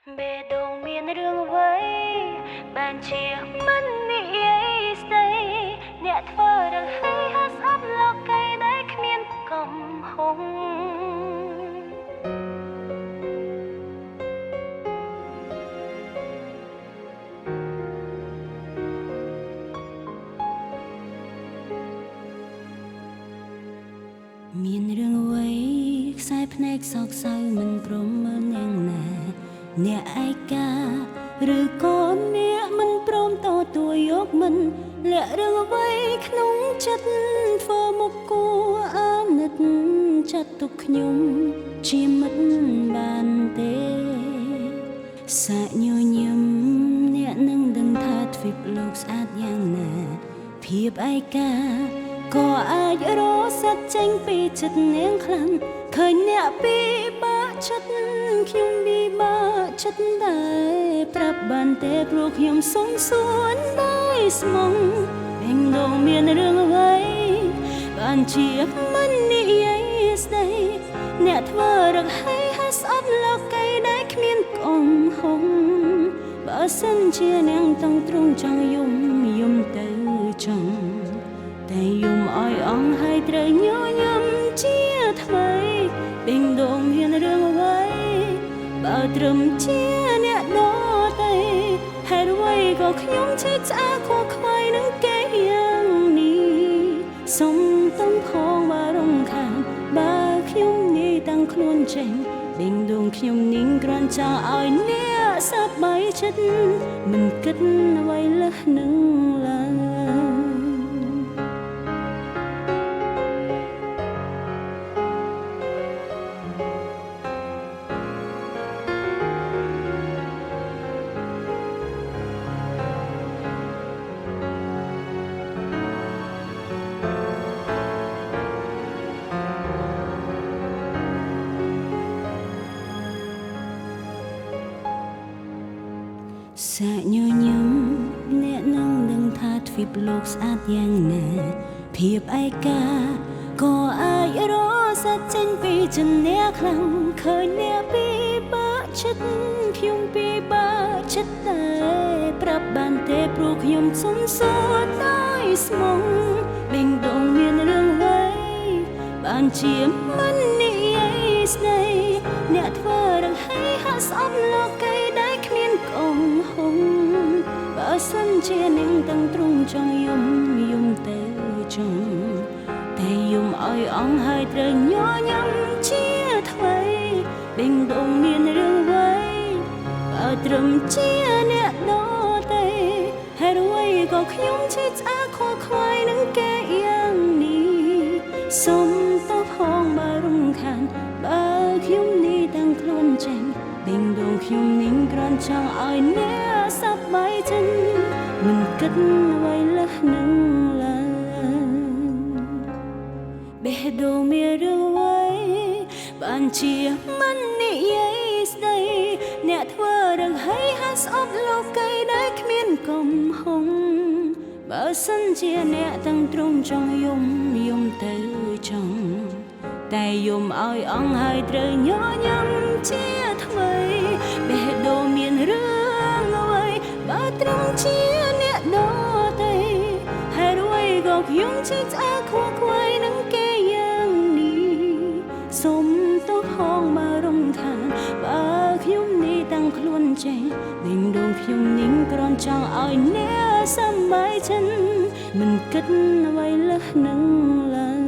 បេះដូងមានរឿងអ្វីបានជាមិននិយាយស្ដីអ្នកធ្វើរហ័យហាស្អប់លោកីដែលគ្មានកំហុងមានរឿងអ្វីខ្សែភ្នែកសោកសៅមិនព្រមមើលនាងណាអ្នកឯកាឬក៏អ្នកមិនព្រមតទួយកមិនលាក់រឿងអ្វីក្នុងចិត្តធ្វើមកគួអាណិតចាត់ទុកខ្ញុំជាមិត្តបានទេសាក់ញញឹមអ្នកនឹងដឹងថាទ្វីបលោកស្អាតយ៉ាងណាភាពឯកាក៏អាចរសាត់ចេញពីចិត្តនាងខ្លាំងឃើញអ្នកពីបាក់ចិត្តខ្ញុំពីបាក់ចិត្តដែរប្រាប់បានទេព្រោះខ្ញុំសុំសួនដោយស្មងបេងដូងមានរឿងអ្វីបានជាមិននិយាយស្ដីអ្នកធ្វើរកឲ្យហាស្អប់លោកីដែលគ្មានកំហុងបើសិនជានាងต้องទ្រង់ចង់យំទៅចង់តែយំឲ្យអងហើយត្រូវញញឹមជាថ្មីបេងដូងមានរឿងអ្វីបើត្រឹមជាអ្នកដទៃហេតុអ្វីក៏ខ្ញុំឈឺឆ្អាលខួរខ្វាយនឹងគេយ៉ាងនេះសុំต้องផងបារម្ភខានបើខ្ញុំនេះតាំងខ្លួនចេញបេងដូងខ្ញុំនឹងគ្រាន់ចង់ឲ្យអ្នកសប្បាយចិត្តមិនគិតអ្វីលើសនឹងឡើយសាក់ញញឹមអ្នកនឹងដឹងថាទ្វីបលោកស្អាតយ៉ាងណាភាពឯកាក៏អាចរសាត់ចេញពីចិត្តអ្នកខ្លាំងឃើញអ្នកពីបាក់ចិត្តខ្ញុំពីបាក់ចិត្តតែប្រាប់បានទេព្រោះខ្ញុំសុំសួរដោយស្មងបេងដូងមានរឿងអ្វីបានជាមិននិយាយស្ដីអ្នកធ្វើរកឲ្យហាក់ស្អប់លោកីដែលគ្មានកំហុងបើសិនជានាងទាំងទ្រង់ចង់យំទៅចង់តែយំឲ្យអងហើយត្រូវញញឹមជាថ្មីបេងដូងមានរឿងអ្វីបើត្រឹមជាអ្នកដទៃហេតុអ្វីក៏ខ្ញុំឈឺឆ្អាលខួរខ្វាយនឹងគេយ៉ាងនេះសុំទៅផងបើរំខានបើខ្ញុំនេះតាំងខ្លួនចេញបេងដូងខ្ញុំនឹងគ្រាន់ចង់ឲ្យអ្នកសប្បាយចិត្តមិនគិតអ្វីលើសនឹងឡើយបេះដូងមានរឿងអ្វីបានជាមិននិយាយស្ដីអ្នកធ្វើរឿងឲ្យហាស្អប់លោកីដែលគ្មានកំហុងបើសិនជាអ្នកទាំងទ្រង់ចង់យំទៅចង់តែយំឲ្យអងហើយត្រូវញញឹមជាថ្មីបេះដូងមានរឿងអ្វីបើត្រឹមជាអ្នកដទៃហេតុអ្វីក៏ខ្ញុំឈឺឆ្អាលខួរខ្វាយនឹងគេយ៉ាងនេះសុំទៅផងបារម្ភខានបើខ្ញុំនេះតាំងខ្លួនចេញបេងដូងខ្ញុំនឹងគ្រាន់ចង់ឲ្យអ្នកសប្បាយចិត្តមិនគិតអ្វីលើសនឹងឡើយ